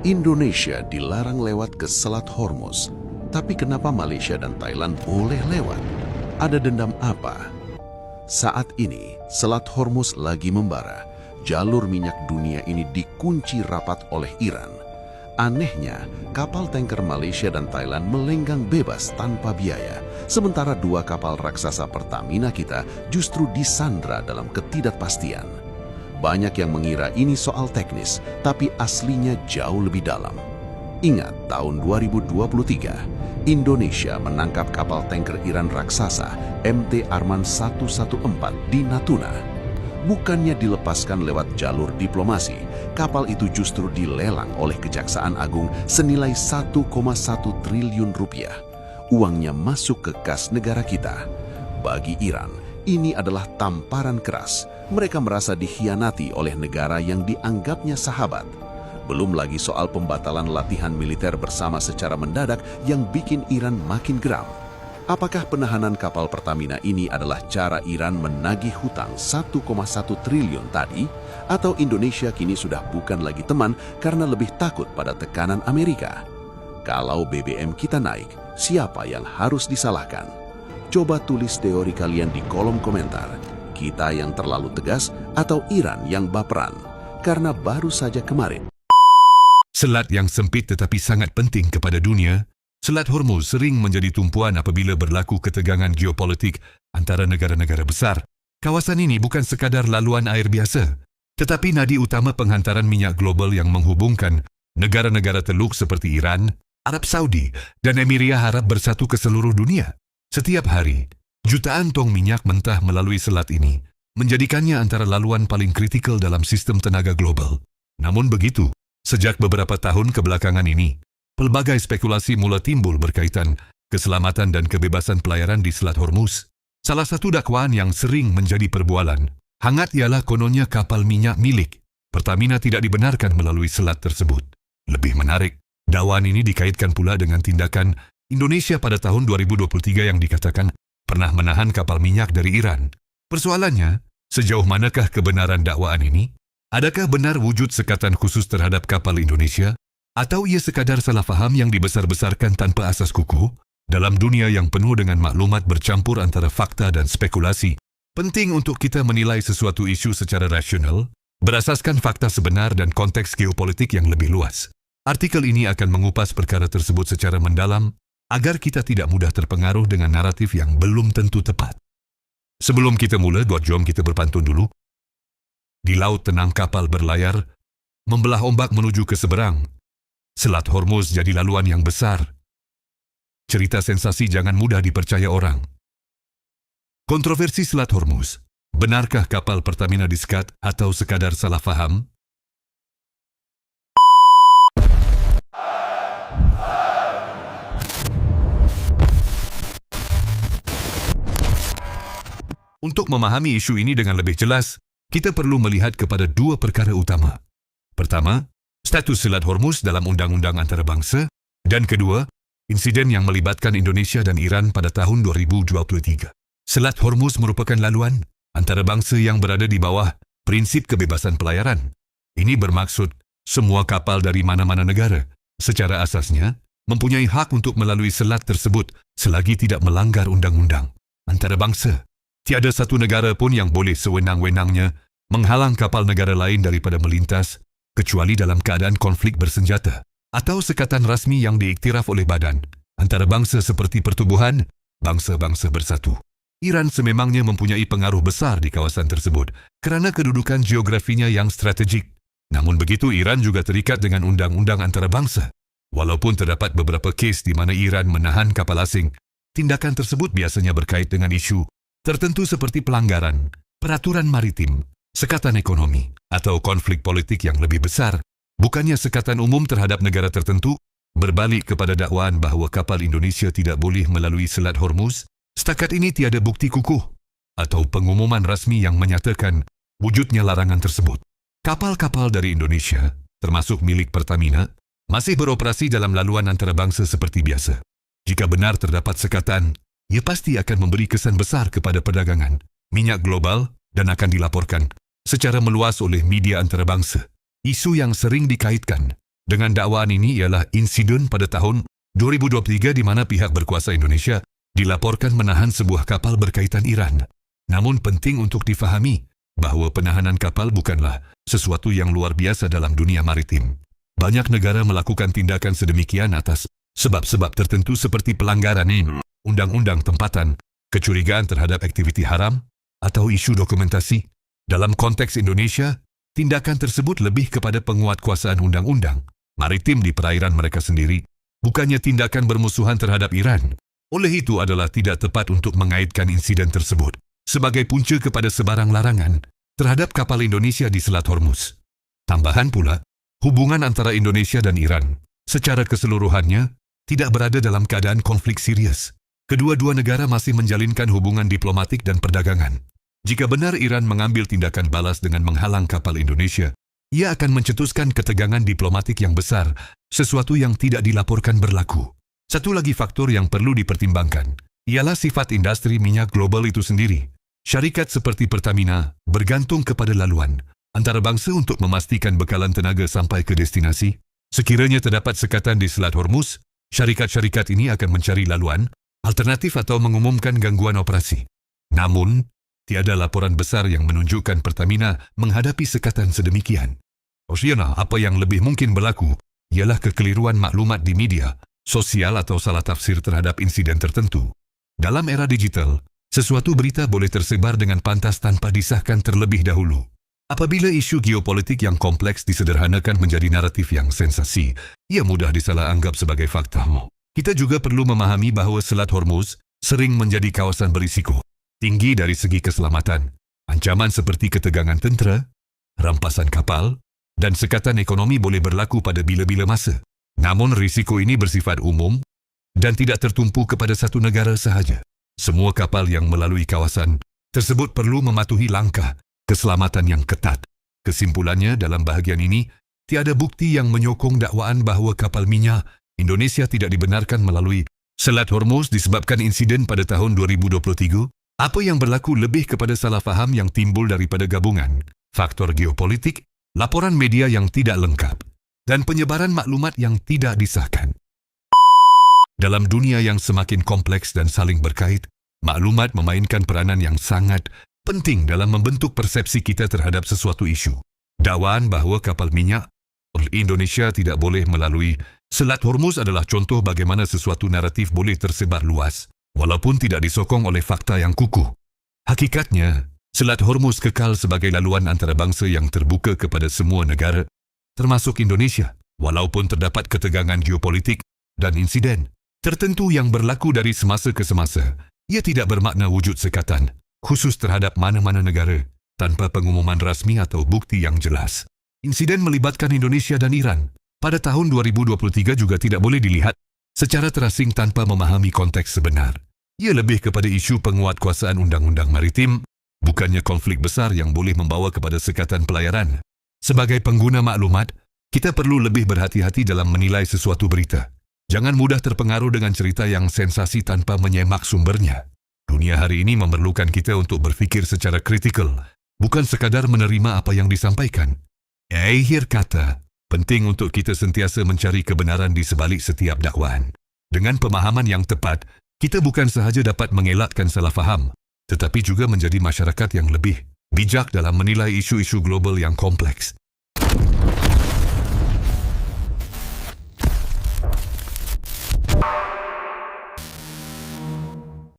Indonesia dilarang lewat ke Selat Hormuz, tapi kenapa Malaysia dan Thailand boleh lewat? Ada dendam apa? Saat ini, Selat Hormuz lagi membara. Jalur minyak dunia ini dikunci rapat oleh Iran. Anehnya, kapal tanker Malaysia dan Thailand melenggang bebas tanpa biaya, sementara dua kapal raksasa Pertamina kita justru disandra dalam ketidakpastian. Banyak yang mengira ini soal teknis, tapi aslinya jauh lebih dalam. Ingat, tahun 2023, Indonesia menangkap kapal tanker Iran raksasa MT Arman 114 di Natuna. Bukannya dilepaskan lewat jalur diplomasi, kapal itu justru dilelang oleh Kejaksaan Agung senilai 1,1 triliun rupiah. Uangnya masuk ke kas negara kita. Bagi Iran, ini adalah tamparan keras. Mereka merasa dikhianati oleh negara yang dianggapnya sahabat. Belum lagi soal pembatalan latihan militer bersama secara mendadak yang bikin Iran makin geram. Apakah penahanan kapal Pertamina ini adalah cara Iran menagih hutang 1,1 triliun tadi? Atau Indonesia kini sudah bukan lagi teman karena lebih takut pada tekanan Amerika? Kalau BBM kita naik, siapa yang harus disalahkan? Coba tulis teori kalian di kolom komentar. Kita yang terlalu tegas atau Iran yang baperan? Karena baru saja kemarin. Selat yang sempit tetapi sangat penting kepada dunia, Selat Hormuz sering menjadi tumpuan apabila berlaku ketegangan geopolitik antara negara-negara besar. Kawasan ini bukan sekadar laluan air biasa, tetapi nadi utama penghantaran minyak global yang menghubungkan negara-negara Teluk seperti Iran, Arab Saudi, dan Emiria Arab bersatu ke seluruh dunia. Setiap hari, jutaan tong minyak mentah melalui selat ini menjadikannya antara laluan paling kritikal dalam sistem tenaga global. Namun begitu, sejak beberapa tahun kebelakangan ini, pelbagai spekulasi mula timbul berkaitan keselamatan dan kebebasan pelayaran di Selat Hormuz. Salah satu dakwaan yang sering menjadi perbualan hangat ialah kononnya kapal minyak milik Pertamina tidak dibenarkan melalui selat tersebut. Lebih menarik, dakwaan ini dikaitkan pula dengan tindakan Indonesia pada tahun 2023 yang dikatakan pernah menahan kapal minyak dari Iran. Persoalannya, sejauh manakah kebenaran dakwaan ini? Adakah benar wujud sekatan khusus terhadap kapal Indonesia? Atau ia sekadar salah faham yang dibesar-besarkan tanpa asas kukuh? Dalam dunia yang penuh dengan maklumat bercampur antara fakta dan spekulasi, penting untuk kita menilai sesuatu isu secara rasional, berasaskan fakta sebenar dan konteks geopolitik yang lebih luas. Artikel ini akan mengupas perkara tersebut secara mendalam, agar kita tidak mudah terpengaruh dengan naratif yang belum tentu tepat. Sebelum kita mula, jom kita berpantun dulu. Di laut tenang kapal berlayar, membelah ombak menuju ke seberang. Selat Hormuz jadi laluan yang besar. Cerita sensasi jangan mudah dipercaya orang. Kontroversi Selat Hormuz. Benarkah kapal Pertamina disekat atau sekadar salah faham? Untuk memahami isu ini dengan lebih jelas, kita perlu melihat kepada dua perkara utama. Pertama, status Selat Hormuz dalam undang-undang antarabangsa, dan kedua, insiden yang melibatkan Indonesia dan Iran pada tahun 2023. Selat Hormuz merupakan laluan antarabangsa yang berada di bawah prinsip kebebasan pelayaran. Ini bermaksud semua kapal dari mana-mana negara, secara asasnya, mempunyai hak untuk melalui selat tersebut selagi tidak melanggar undang-undang antarabangsa. Tiada satu negara pun yang boleh sewenang-wenangnya menghalang kapal negara lain daripada melintas, kecuali dalam keadaan konflik bersenjata, atau sekatan rasmi yang diiktiraf oleh badan antarabangsa seperti Pertubuhan Bangsa-Bangsa Bersatu. Iran sememangnya mempunyai pengaruh besar di kawasan tersebut kerana kedudukan geografinya yang strategik. Namun begitu, Iran juga terikat dengan undang-undang antarabangsa. Walaupun terdapat beberapa kes di mana Iran menahan kapal asing, tindakan tersebut biasanya berkait dengan isu tertentu seperti pelanggaran peraturan maritim, sekatan ekonomi, atau konflik politik yang lebih besar. Bukannya sekatan umum terhadap negara tertentu. Berbalik kepada dakwaan bahawa kapal Indonesia tidak boleh melalui Selat Hormuz, setakat ini tiada bukti kukuh atau pengumuman rasmi yang menyatakan wujudnya larangan tersebut. Kapal-kapal dari Indonesia, termasuk milik Pertamina, masih beroperasi dalam laluan antarabangsa seperti biasa. Jika benar terdapat sekatan, ia pasti akan memberi kesan besar kepada perdagangan minyak global dan akan dilaporkan secara meluas oleh media antarabangsa. Isu yang sering dikaitkan dengan dakwaan ini ialah insiden pada tahun 2023 di mana pihak berkuasa Indonesia dilaporkan menahan sebuah kapal berkaitan Iran. Namun penting untuk difahami bahawa penahanan kapal bukanlah sesuatu yang luar biasa dalam dunia maritim. Banyak negara melakukan tindakan sedemikian atas sebab-sebab tertentu seperti pelanggaran undang-undang tempatan, kecurigaan terhadap aktiviti haram, atau isu dokumentasi. Dalam konteks Indonesia, tindakan tersebut lebih kepada penguatkuasaan undang-undang maritim di perairan mereka sendiri, bukannya tindakan bermusuhan terhadap Iran. Oleh itu adalah tidak tepat untuk mengaitkan insiden tersebut sebagai punca kepada sebarang larangan terhadap kapal Indonesia di Selat Hormuz. Tambahan pula, hubungan antara Indonesia dan Iran secara keseluruhannya tidak berada dalam keadaan konflik serius. Kedua-dua negara masih menjalinkan hubungan diplomatik dan perdagangan. Jika benar Iran mengambil tindakan balas dengan menghalang kapal Indonesia, ia akan mencetuskan ketegangan diplomatik yang besar, sesuatu yang tidak dilaporkan berlaku. Satu lagi faktor yang perlu dipertimbangkan ialah sifat industri minyak global itu sendiri. Syarikat seperti Pertamina bergantung kepada laluan antarabangsa untuk memastikan bekalan tenaga sampai ke destinasi. Sekiranya terdapat sekatan di Selat Hormuz, syarikat-syarikat ini akan mencari laluan alternatif atau mengumumkan gangguan operasi. Namun, tiada laporan besar yang menunjukkan Pertamina menghadapi sekatan sedemikian. Osiana, apa yang lebih mungkin berlaku ialah kekeliruan maklumat di media sosial atau salah tafsir terhadap insiden tertentu. Dalam era digital, sesuatu berita boleh tersebar dengan pantas tanpa disahkan terlebih dahulu. Apabila isu geopolitik yang kompleks disederhanakan menjadi naratif yang sensasi, ia mudah disalah anggap sebagai fakta. Kita juga perlu memahami bahawa Selat Hormuz sering menjadi kawasan berisiko tinggi dari segi keselamatan. Ancaman seperti ketegangan tentera, rampasan kapal, dan sekatan ekonomi boleh berlaku pada bila-bila masa. Namun risiko ini bersifat umum dan tidak tertumpu kepada satu negara sahaja. Semua kapal yang melalui kawasan tersebut perlu mematuhi langkah keselamatan yang ketat. Kesimpulannya, dalam bahagian ini, tiada bukti yang menyokong dakwaan bahawa kapal minyak Indonesia tidak dibenarkan melalui Selat Hormuz disebabkan insiden pada tahun 2023. Apa yang berlaku lebih kepada salah faham yang timbul daripada gabungan faktor geopolitik, laporan media yang tidak lengkap, dan penyebaran maklumat yang tidak disahkan. Dalam dunia yang semakin kompleks dan saling berkait, maklumat memainkan peranan yang sangat penting dalam membentuk persepsi kita terhadap sesuatu isu. Dakwaan bahawa kapal minyak Indonesia tidak boleh melalui Selat Hormuz adalah contoh bagaimana sesuatu naratif boleh tersebar luas, walaupun tidak disokong oleh fakta yang kukuh. Hakikatnya, Selat Hormuz kekal sebagai laluan antarabangsa yang terbuka kepada semua negara, termasuk Indonesia, walaupun terdapat ketegangan geopolitik dan insiden tertentu yang berlaku dari semasa ke semasa. Ia tidak bermakna wujud sekatan khusus terhadap mana-mana negara tanpa pengumuman rasmi atau bukti yang jelas. Insiden melibatkan Indonesia dan Iran pada tahun 2023 juga tidak boleh dilihat secara terasing tanpa memahami konteks sebenar. Ia lebih kepada isu penguatkuasaan undang-undang maritim, bukannya konflik besar yang boleh membawa kepada sekatan pelayaran. Sebagai pengguna maklumat, kita perlu lebih berhati-hati dalam menilai sesuatu berita. Jangan mudah terpengaruh dengan cerita yang sensasi tanpa menyemak sumbernya. Dunia hari ini memerlukan kita untuk berfikir secara kritikal, bukan sekadar menerima apa yang disampaikan. Akhir kata, penting untuk kita sentiasa mencari kebenaran di sebalik setiap dakwaan. Dengan pemahaman yang tepat, kita bukan sahaja dapat mengelakkan salah faham, tetapi juga menjadi masyarakat yang lebih bijak dalam menilai isu-isu global yang kompleks.